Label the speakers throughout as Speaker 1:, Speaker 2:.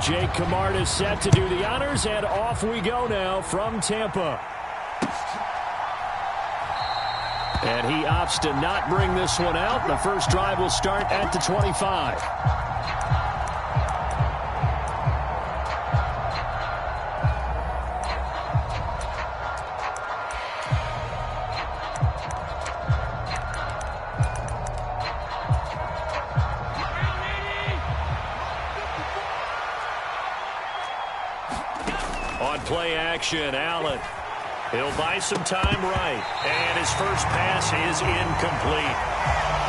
Speaker 1: Jake Camarda is set to do the honors, and off we go now from Tampa. And he opts to not bring this one out. The first drive will start at the 25. On play action, Allen. He'll buy some time right. And his first pass is incomplete.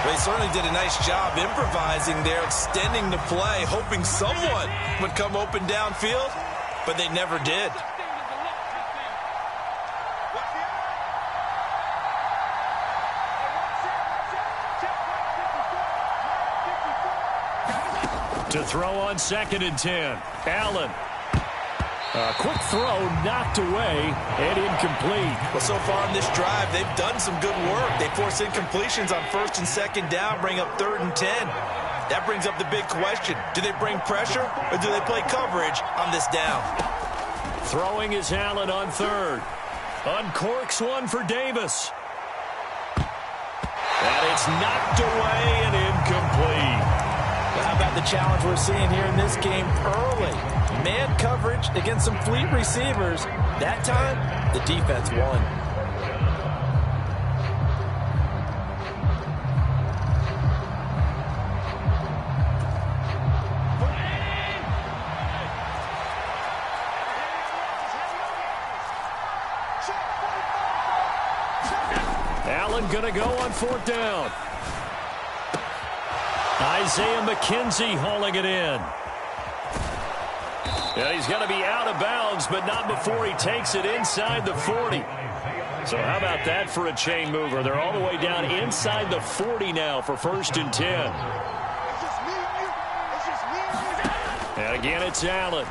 Speaker 2: They certainly did a nice job improvising there, extending the play, hoping someone would come open downfield, but they never did.
Speaker 1: To throw on 2nd and 10. Allen. A quick throw knocked away and incomplete.
Speaker 2: Well, so far in this drive, they've done some good work. They force incompletions on 1st and 2nd down, bring up 3rd and 10. That brings up the big question. Do they bring pressure or do they play coverage on this down?
Speaker 1: Throwing is Allen on 3rd. Uncorks one for Davis. And it's knocked away and incomplete.
Speaker 2: Well, how about the challenge we're seeing here in this game early? Man coverage against some fleet receivers. That time, the defense won.
Speaker 1: Allen gonna go on 4th down. Isaiah McKenzie hauling it in. Yeah, he's going to be out of bounds, but not before he takes it inside the 40. So how about that for a chain mover? They're all the way down inside the 40 now for 1st and 10. And again, it's Allen.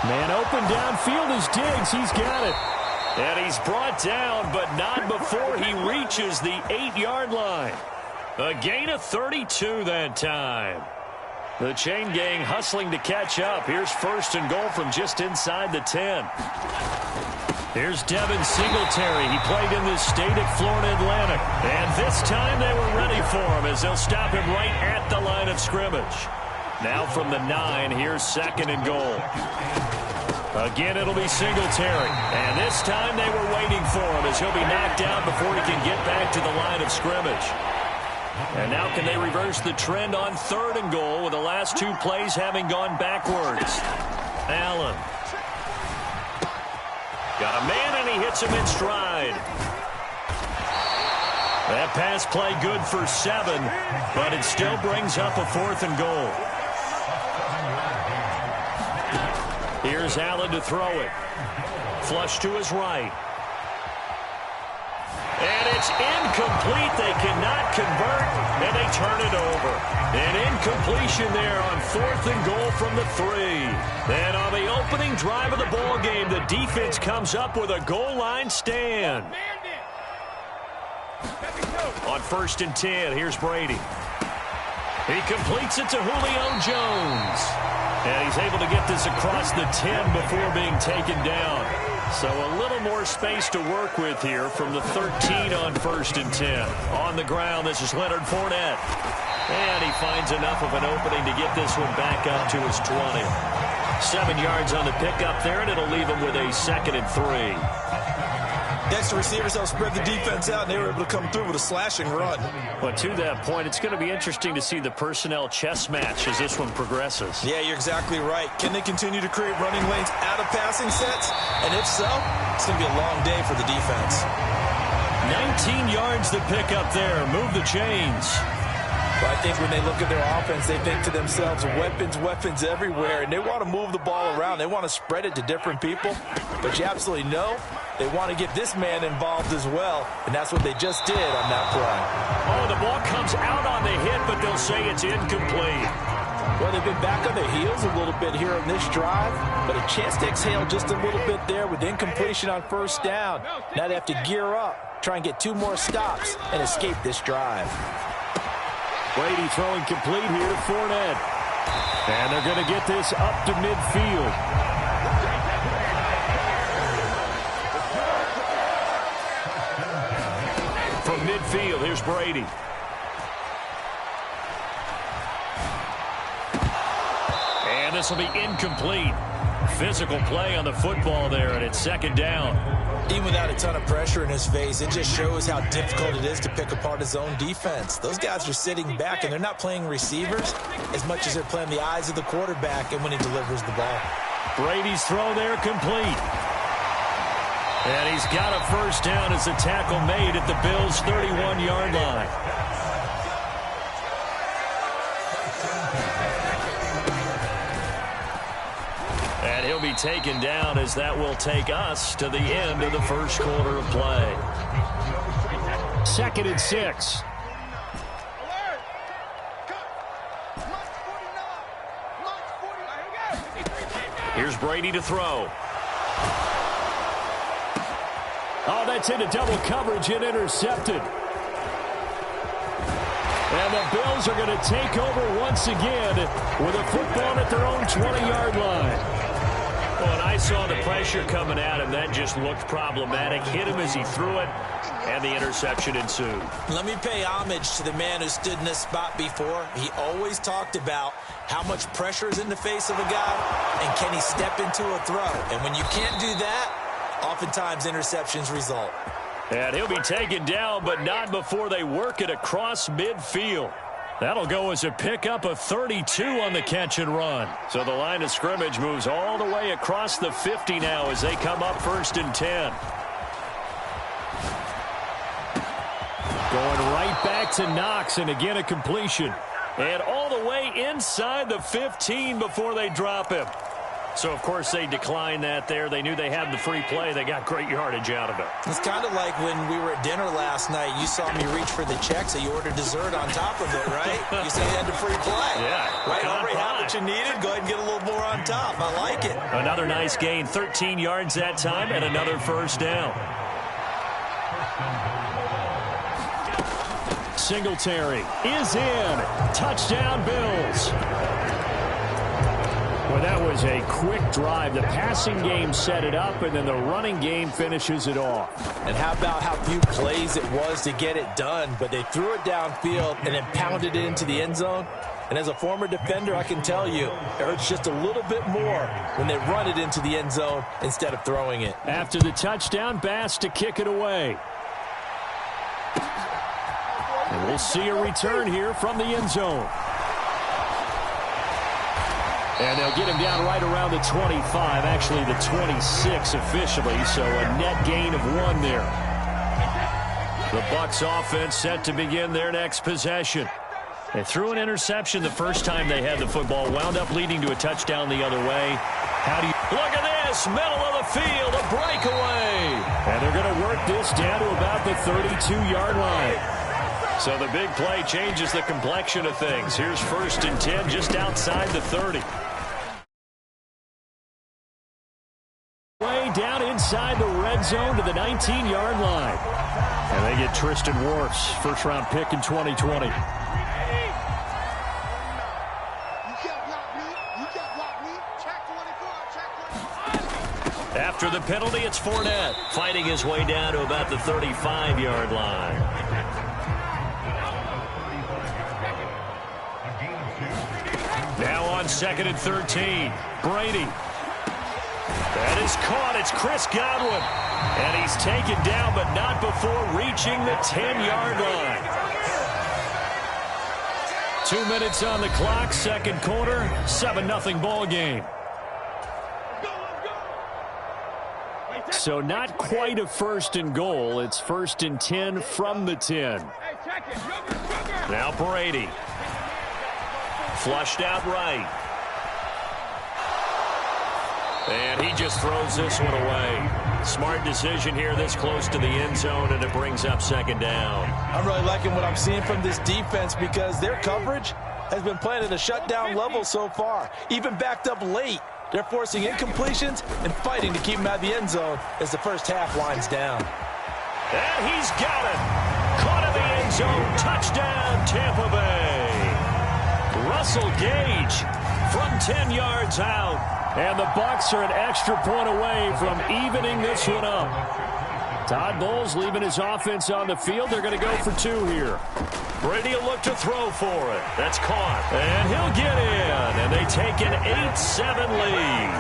Speaker 1: Man open downfield is Diggs. He's got it. And he's brought down, but not before he reaches the 8-yard line. A gain of 32 that time. The chain gang hustling to catch up. Here's 1st and goal from just inside the 10. Here's Devin Singletary. He played in this state at Florida Atlantic. And this time they were ready for him as they'll stop him right at the line of scrimmage. Now from the 9, here's 2nd and goal. Again, it'll be Singletary. And this time they were waiting for him as he'll be knocked down before he can get back to the line of scrimmage. And now can they reverse the trend on 3rd and goal with the last 2 plays having gone backwards? Allen. Got a man and he hits him in stride. That pass play good for 7, but it still brings up a 4th and goal. Here's Allen to throw it. Flush to his right. And it's incomplete. They cannot convert, and they turn it over. An incompletion there on 4th and goal from the 3. And on the opening drive of the ball game, the defense comes up with a goal line stand. On 1st and 10, here's Brady. He completes it to Julio Jones. And he's able to get this across the 10 before being taken down. So a little more space to work with here from the 13 on 1st and 10. On the ground, this is Leonard Fournette. And he finds enough of an opening to get this one back up to his 20. 7 yards on the pickup there, and it'll leave him with a 2nd and 3.
Speaker 2: Next, the receivers help spread the defense out, and they were able to come through with a slashing run.
Speaker 1: But to that point, it's going to be interesting to see the personnel chess match as this one progresses.
Speaker 2: Yeah, you're exactly right. Can they continue to create running lanes out of passing sets? And if so, it's going to be a long day for the defense.
Speaker 1: 19 yards to pick up there. Move the chains.
Speaker 2: But I think when they look at their offense, they think to themselves, weapons everywhere, and they want to move the ball around. They want to spread it to different people. But you absolutely know they want to get this man involved as well, and that's what they just did on that play.
Speaker 1: Oh, the ball comes out on the hit, but they'll say it's incomplete.
Speaker 2: Well, they've been back on their heels a little bit here on this drive, but a chance to exhale just a little bit there with incompletion on 1st down. Now they have to gear up, try and get 2 more stops, and escape this drive.
Speaker 1: Brady throwing complete here to Fournette. And they're going to get this up to midfield. From midfield, here's Brady. And this will be incomplete. Physical play on the football there, and it's second down.
Speaker 2: Even without a ton of pressure in his face, it just shows how difficult it is to pick apart his own defense. Those guys are sitting back, and they're not playing receivers as much as they're playing the eyes of the quarterback and when he delivers the ball.
Speaker 1: Brady's throw there complete. And he's got a first down as a tackle made at the Bills' 31-yard line. And he'll be taken down as that will take us to the end of the first quarter of play. 2nd and 6. Here's Brady to throw. Oh, that's into double coverage and intercepted. And the Bills are going to take over once again with a football at their own 20-yard line. Well, and I saw the pressure coming at him. That just looked problematic. Hit him as he threw it, and the interception ensued.
Speaker 2: Let me pay homage to the man who stood in this spot before. He always talked about how much pressure is in the face of a guy, and can he step into a throw. And when you can't do that, oftentimes interceptions result.
Speaker 1: And he'll be taken down, but not before they work it across midfield. That'll go as a pickup of 32 on the catch and run. So the line of scrimmage moves all the way across the 50 now as they come up 1st and 10. Going right back to Knox, and again a completion. And all the way inside the 15 before they drop him. So, of course, they declined that there. They knew they had the free play. They got great yardage out of it.
Speaker 2: It's kind of like when we were at dinner last night. You saw me reach for the check, so you ordered dessert on top of it, right? You said you had the free play.
Speaker 1: Yeah.
Speaker 2: Right, already had what you needed. Go ahead and get a little more on top. I like it.
Speaker 1: Another nice gain, 13 yards that time, and another first down. Singletary is in. Touchdown, Bills. Well, that was a quick drive. The passing game set it up, and then the running game finishes it off.
Speaker 2: And how about how few plays it was to get it done, but they threw it downfield and then pounded it into the end zone. And as a former defender, I can tell you, it hurts just a little bit more when they run it into the end zone instead of throwing it.
Speaker 1: After the touchdown, Bass to kick it away. And we'll see a return here from the end zone. And they'll get him down right around the 25, actually the 26 officially, so a net gain of 1 there. The Bucs offense set to begin their next possession. They threw an interception the first time they had the football, wound up leading to a touchdown the other way. How do you look at this, middle of the field, a breakaway. And they're going to work this down to about the 32-yard line. So the big play changes the complexion of things. Here's 1st and 10 just outside the 30. Way down inside the red zone to the 19-yard line. And they get Tristan Wirfs, first-round pick in 2020. After the penalty, it's Fournette fighting his way down to about the 35-yard line. Now on 2nd and 13, Brady. That is caught. It's Chris Godwin. And he's taken down, but not before reaching the 10-yard line. 2 minutes on the clock, second quarter, 7-0 ball game. So not quite a 1st and goal. It's 1st and 10 from the 10. Now Brady. Flushed out right. And he just throws this one away. Smart decision here this close to the end zone, and it brings up 2nd down.
Speaker 2: I'm really liking what I'm seeing from this defense because their coverage has been playing at a shutdown level so far. Even backed up late, they're forcing incompletions and fighting to keep them out of the end zone as the first half winds down.
Speaker 1: And he's got it. Caught in the end zone. Touchdown, Tampa Bay. Russell Gage from 10 yards out. And the Bucs are an extra point away from evening this one up. Todd Bowles leaving his offense on the field. They're going to go for two here. Brady will look to throw for it. That's caught. And he'll get in. And they take an 8-7 lead.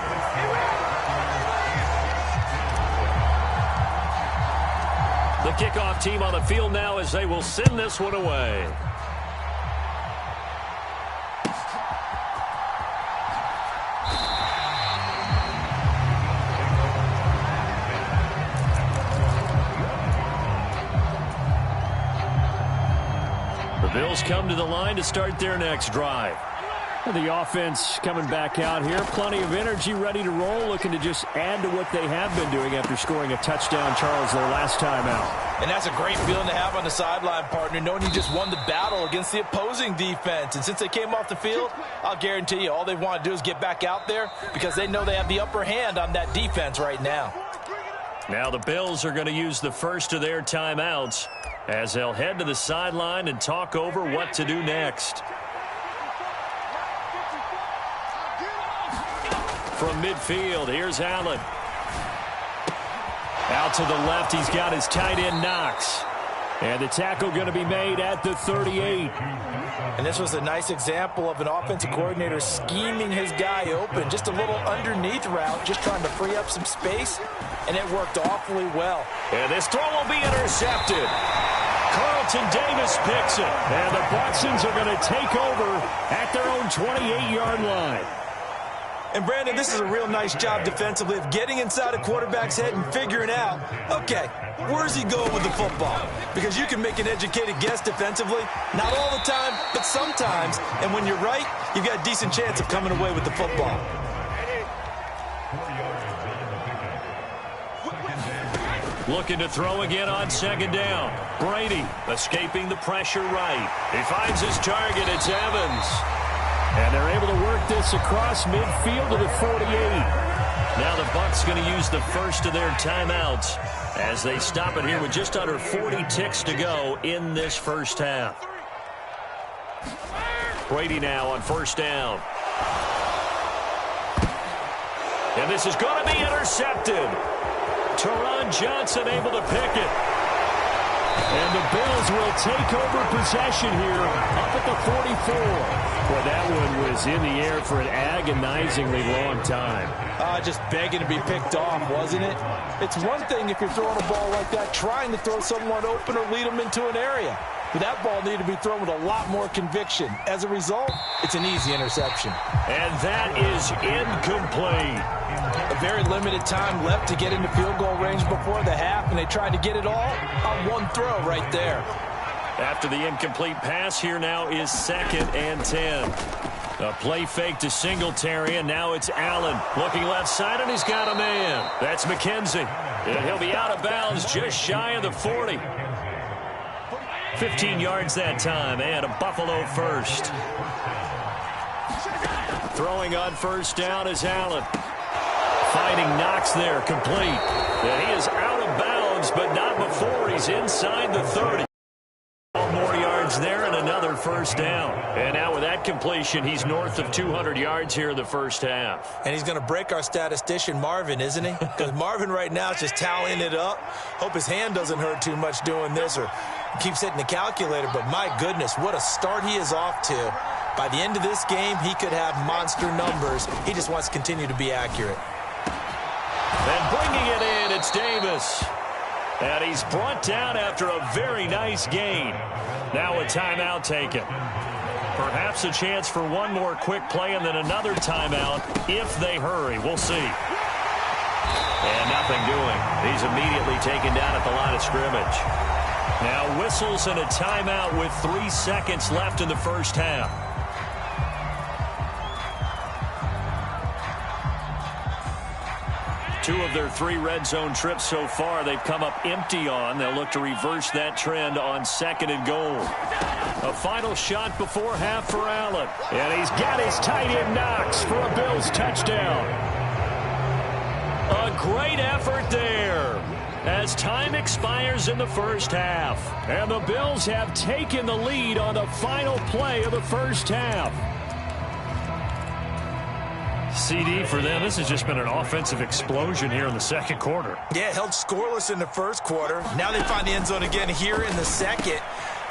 Speaker 1: The kickoff team on the field now as they will send this one away. The Bills come to the line to start their next drive. The offense coming back out here. Plenty of energy, ready to roll, looking to just add to what they have been doing after scoring a touchdown, Charles, their last time out.
Speaker 2: And that's a great feeling to have on the sideline, partner, knowing you just won the battle against the opposing defense. And since they came off the field, I'll guarantee you all they want to do is get back out there because they know they have the upper hand on that defense right now.
Speaker 1: Now the Bills are going to use the first of their timeouts as they'll head to the sideline and talk over what to do next. From midfield, here's Allen. Out to the left, he's got his tight end Knox. And the tackle going to be made at the 38.
Speaker 2: And this was a nice example of an offensive coordinator scheming his guy open. Just a little underneath route, just trying to free up some space, and it worked awfully well.
Speaker 1: And this throw will be intercepted. Carlton Davis picks it. And the Bucsons are going to take over at their own 28-yard line.
Speaker 2: And, Brandon, this is a real nice job defensively of getting inside a quarterback's head and figuring out, okay, where's he going with the football? Because you can make an educated guess defensively. Not all the time, but sometimes. And when you're right, you've got a decent chance of coming away with the football.
Speaker 1: Looking to throw again on second down. Brady escaping the pressure right. He finds his target. It's Evans. And they're able to work this across midfield to the 48. Now the Bucs going to use the first of their timeouts as they stop it here with just under 40 ticks to go in this first half. Brady now on first down. And this is going to be intercepted. Taron Johnson able to pick it. And the Bills will take over possession here up at the 44. Well, that one was in the air for an agonizingly long time.
Speaker 2: Just begging to be picked off, wasn't it? It's one thing if you're throwing a ball like that, trying to throw someone open or lead them into an area. But that ball needed to be thrown with a lot more conviction. As a result, it's an easy interception.
Speaker 1: And that is incomplete.
Speaker 2: A very limited time left to get into field goal range before the half, and they tried to get it all on one throw right there.
Speaker 1: After the incomplete pass, here now is 2nd and 10. A play fake to Singletary, and now it's Allen. Looking left side, and he's got a man. That's McKenzie. And he'll be out of bounds just shy of the 40. 15 yards that time, and a Buffalo first. Throwing on first down is Allen. Fighting Knox there, complete. And he is out of bounds, but not before he's inside the 30. More yards there and another first down. And now with that completion, he's north of 200 yards here in the first half.
Speaker 2: And he's going to break our statistician Marvin, isn't he? Because Marvin right now is just tallying it up. Hope his hand doesn't hurt too much doing this or keeps hitting the calculator. But my goodness, what a start he is off to. By the end of this game, he could have monster numbers. He just wants to continue to be accurate.
Speaker 1: And bringing it in, it's Davis. And he's brought down after a very nice gain. Now a timeout taken. Perhaps a chance for one more quick play and then another timeout if they hurry. We'll see. And nothing doing. He's immediately taken down at the line of scrimmage. Now whistles and a timeout with 3 seconds left in the first half. Two of their 3 red zone trips so far, they've come up empty on. They'll look to reverse that trend on 2nd and goal. A final shot before half for Allen. And he's got his tight end Knox for a Bills touchdown. A great effort there as time expires in the first half. And the Bills have taken the lead on the final play of the first half. CD, for them, this has just been an offensive explosion here in the second quarter.
Speaker 2: Yeah, held scoreless in the first quarter. Now they find the end zone again here in the second.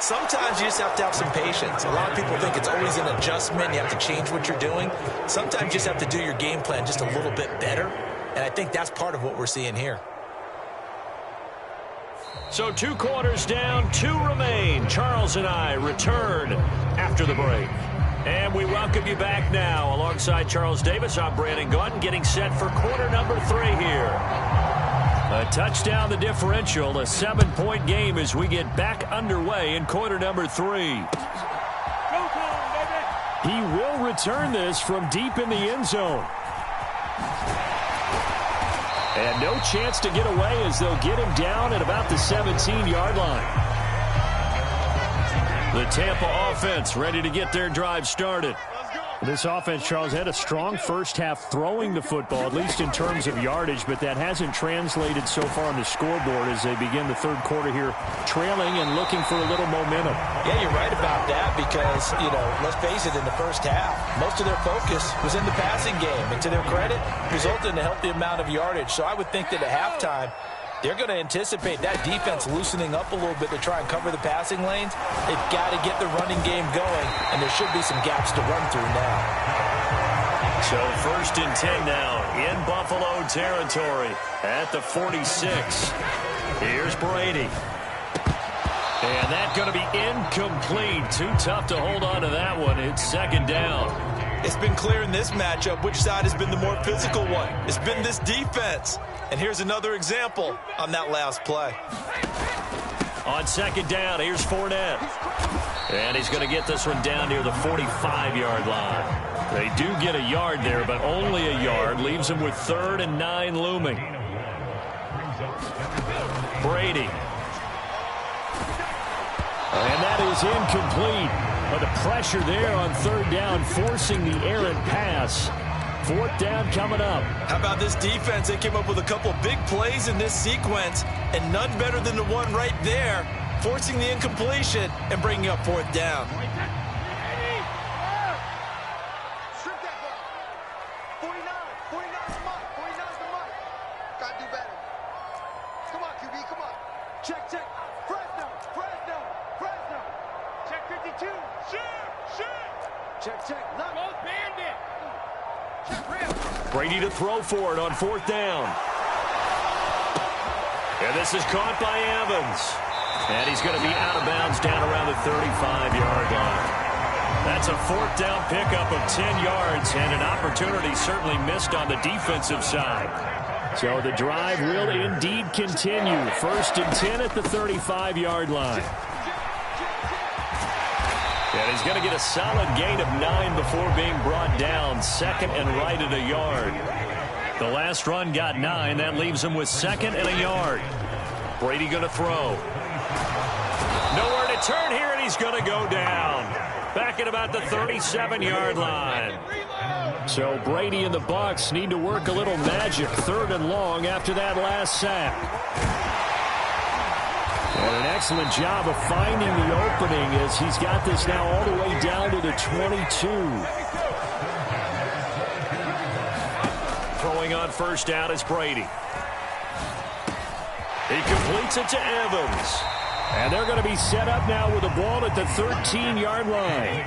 Speaker 2: Sometimes you just have to have some patience. A lot of people think it's always an adjustment. You have to change what you're doing. Sometimes you just have to do your game plan just a little bit better. And I think that's part of what we're seeing here.
Speaker 1: So 2 quarters down, 2 remain. Charles and I return after the break. And we welcome you back now. Alongside Charles Davis, I'm Brandon Gaudin, getting set for quarter number 3 here. A touchdown the differential, a 7-point game as we get back underway in quarter number 3. He will return this from deep in the end zone. And no chance to get away as they'll get him down at about the 17-yard line. The Tampa offense ready to get their drive started. This offense, Charles, had a strong first half throwing the football, at least in terms of yardage, but that hasn't translated so far on the scoreboard as they begin the third quarter here, trailing and looking for a little momentum.
Speaker 2: Yeah, you're right about that because, let's face it, in the first half, most of their focus was in the passing game. And to their credit, resulted in a healthy amount of yardage. So I would think that at halftime, they're going to anticipate that defense loosening up a little bit to try and cover the passing lanes. They've got to get the running game going, and there should be some gaps to run through now.
Speaker 1: So 1st and 10 now in Buffalo territory at the 46. Here's Brady. And that's going to be incomplete. Too tough to hold on to that one. It's 2nd down.
Speaker 2: It's been clear in this matchup which side has been the more physical one. It's been this defense. And here's another example on that last play.
Speaker 1: On 2nd down, here's Fournette. And he's going to get this one down near the 45-yard line. They do get a yard there, but only a yard. Leaves them with 3rd and 9 looming. Brady. And that is incomplete. But the pressure there on 3rd down, forcing the errant pass. 4th down coming up.
Speaker 2: How about this defense? They came up with a couple big plays in this sequence, and none better than the one right there, forcing the incompletion and bringing up 4th down.
Speaker 1: Brady to throw for it on 4th down. And this is caught by Evans. And he's going to be out of bounds down around the 35-yard line. That's a 4th down pickup of 10 yards and an opportunity certainly missed on the defensive side. So the drive will indeed continue. 1st and 10 at the 35-yard line. And he's going to get a solid gain of 9 before being brought down. 2nd and right at a yard. The last run got 9. That leaves him with 2nd and a yard. Brady going to throw. Nowhere to turn here, and he's going to go down. Back at about the 37-yard line. So Brady and the Bucs need to work a little magic. 3rd and long after that last sack. And an excellent job of finding the opening as he's got this now all the way down to the 22. Throwing on 1st down is Brady. He completes it to Evans. And they're going to be set up now with the ball at the 13-yard line.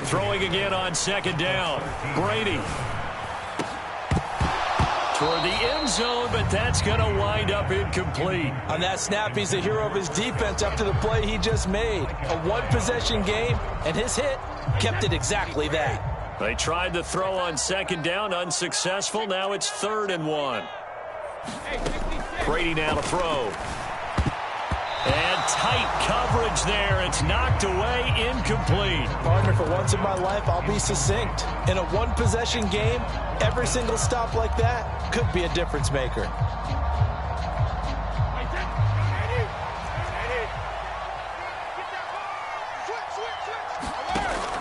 Speaker 1: Throwing again on 2nd down. Brady. Toward the end zone, but that's going to wind up incomplete.
Speaker 2: On that snap, he's the hero of his defense after the play he just made. A one-possession game, and his hit kept it exactly that.
Speaker 1: They tried to throw on 2nd down, unsuccessful. Now it's 3rd and 1. Brady now to throw. And tight coverage there. It's knocked away, incomplete.
Speaker 2: Partner, for once in my life, I'll be succinct. In a one-possession game, every single stop like that could be a difference maker.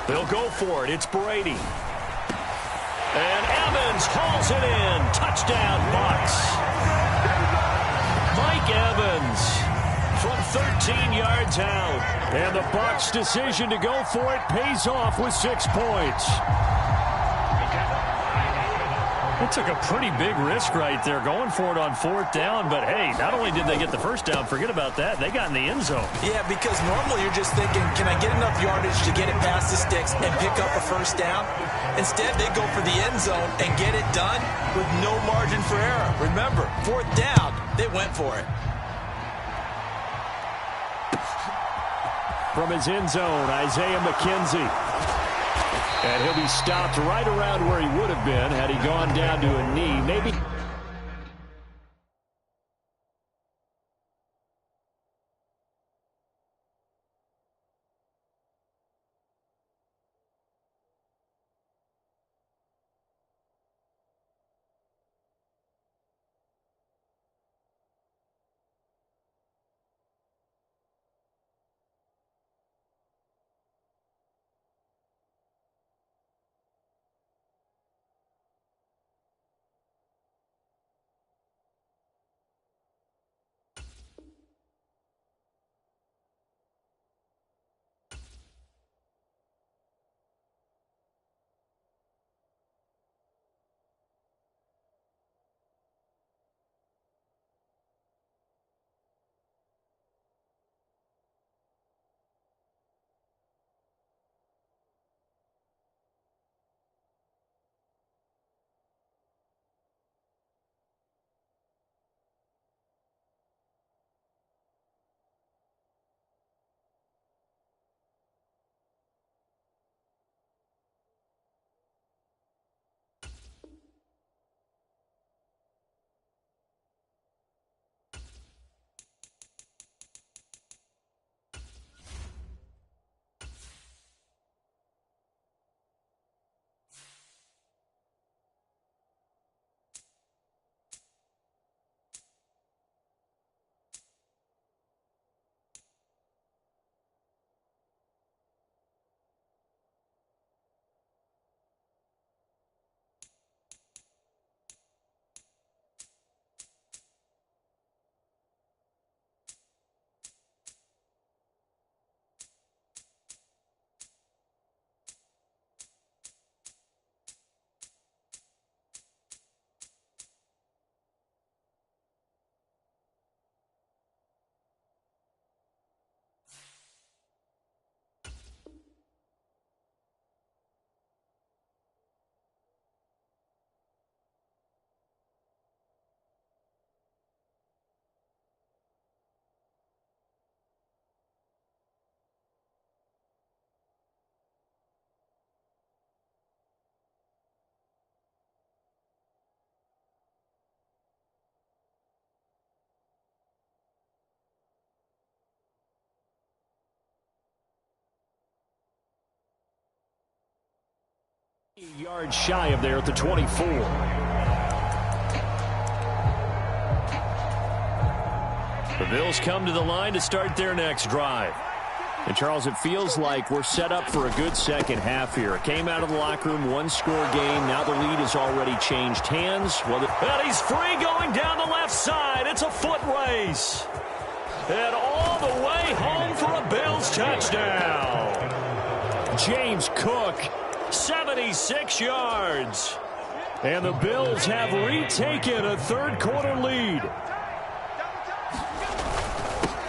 Speaker 1: They'll go for it. It's Brady. And Evans hauls it in. Touchdown, Bucs. Mike Evans from 13 yards out. And the Bucs' decision to go for it pays off with 6 points. They took a pretty big risk right there going for it on 4th down. But, hey, not only did they get the first down, forget about that, they got in the end zone.
Speaker 2: Yeah, because normally you're just thinking, can I get enough yardage to get it past the sticks and pick up a first down? Instead, they go for the end zone and get it done with no margin for error. Remember, 4th down, they went for it.
Speaker 1: From his end zone, Isaiah McKenzie. And he'll be stopped right around where he would have been had he gone down to a knee. Maybe. Yards shy of there at the 24. The Bills come to the line to start their next drive. And, Charles, it feels like we're set up for a good second half here. It came out of the locker room, one-score game. Now the lead has already changed hands. And he's free going down the left side. It's a foot race. And all the way home for a Bills touchdown. James Cook, 76 yards. And the Bills have retaken a third-quarter lead.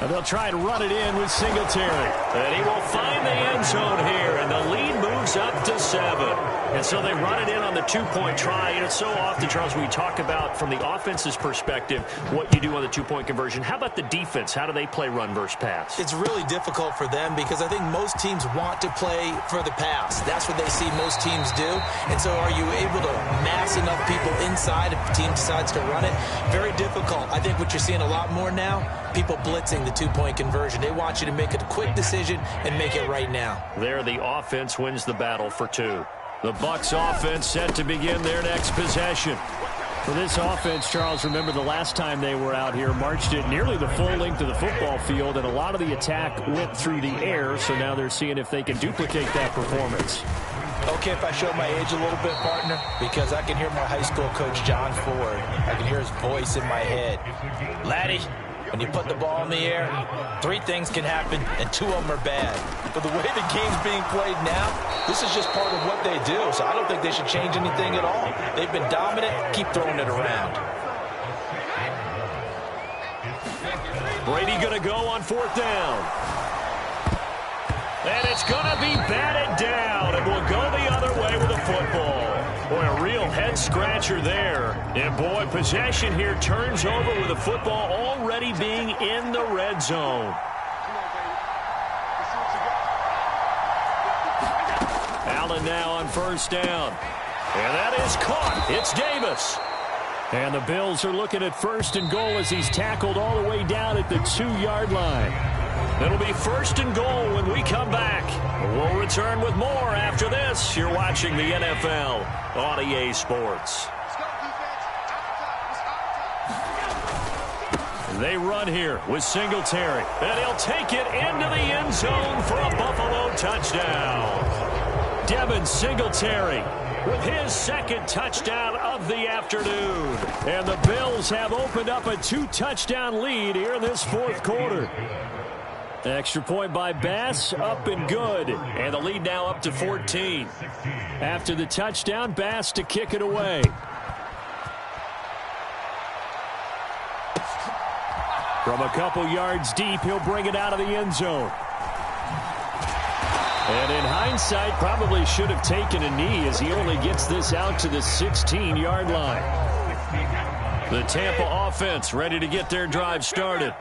Speaker 1: And they'll try to run it in with Singletary. And he will find the end zone here, and the lead moves up to 7. And so they run it in on the two-point try. And it's so often, Charles, we talk about from the offense's perspective what you do on the two-point conversion. How about the defense? How do they play run versus pass?
Speaker 2: It's really difficult for them because I think most teams want to play for the pass. That's what they see most teams do. And so are you able to mass enough people inside if the team decides to run it? Very difficult. I think what you're seeing a lot more now, people blitzing the two-point conversion. They want you to make a quick decision and make it right now.
Speaker 1: There, the offense wins the battle for 2. The Bucs offense set to begin their next possession. For this offense, Charles, remember the last time they were out here, marched it nearly the full length of the football field, and a lot of the attack went through the air, so now they're seeing if they can duplicate that performance.
Speaker 2: Okay, if I show my age a little bit, partner, because I can hear my high school coach, John Ford. I can hear his voice in my head. Laddie, When you put the ball in the air, 3 things can happen, and 2 of them are bad. But the way the game's being played now, this is just part of what they do, so I don't think they should change anything at all. They've been dominant. Keep throwing it around.
Speaker 1: Brady going to go on 4th down. And it's going to be batted down, and will go the other way with the football. Boy, a real head-scratcher there. And, boy, possession here turns over with the football already being in the red zone. Allen now on 1st down. And that is caught. It's Davis. And the Bills are looking at 1st and goal as he's tackled all the way down at the 2-yard line. It'll be 1st and goal when we come back. We'll return with more after this. You're watching the NFL on EA Sports. They run here with Singletary. And he'll take it into the end zone for a Buffalo touchdown. Devin Singletary with his 2nd touchdown of the afternoon. And the Bills have opened up a 2-touchdown lead here in this 4th quarter. Extra point by Bass, up and good. And the lead now up to 14. After the touchdown, Bass to kick it away. From a couple yards deep, he'll bring it out of the end zone. And in hindsight, probably should have taken a knee as he only gets this out to the 16-yard line. The Tampa offense ready to get their drive started.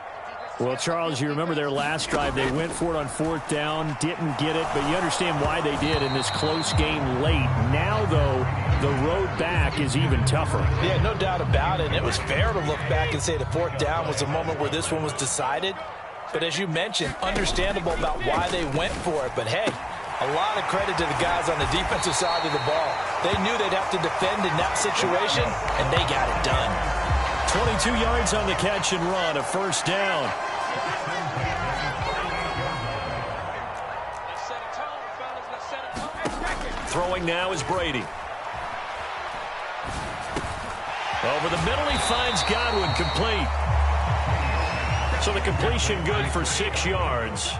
Speaker 1: Well, Charles, you remember their last drive. They went for it on 4th down, didn't get it, but you understand why they did in this close game late. Now, though, the road back is even tougher.
Speaker 2: Yeah, no doubt about it. And it was fair to look back and say the 4th down was the moment where this one was decided. But as you mentioned, understandable about why they went for it. But, hey, a lot of credit to the guys on the defensive side of the ball. They knew they'd have to defend in that situation, and they got it done.
Speaker 1: 22 yards on the catch and run, a 1st down. Throwing now is Brady. Over the middle, he finds Godwin complete. So the completion good for 6 yards.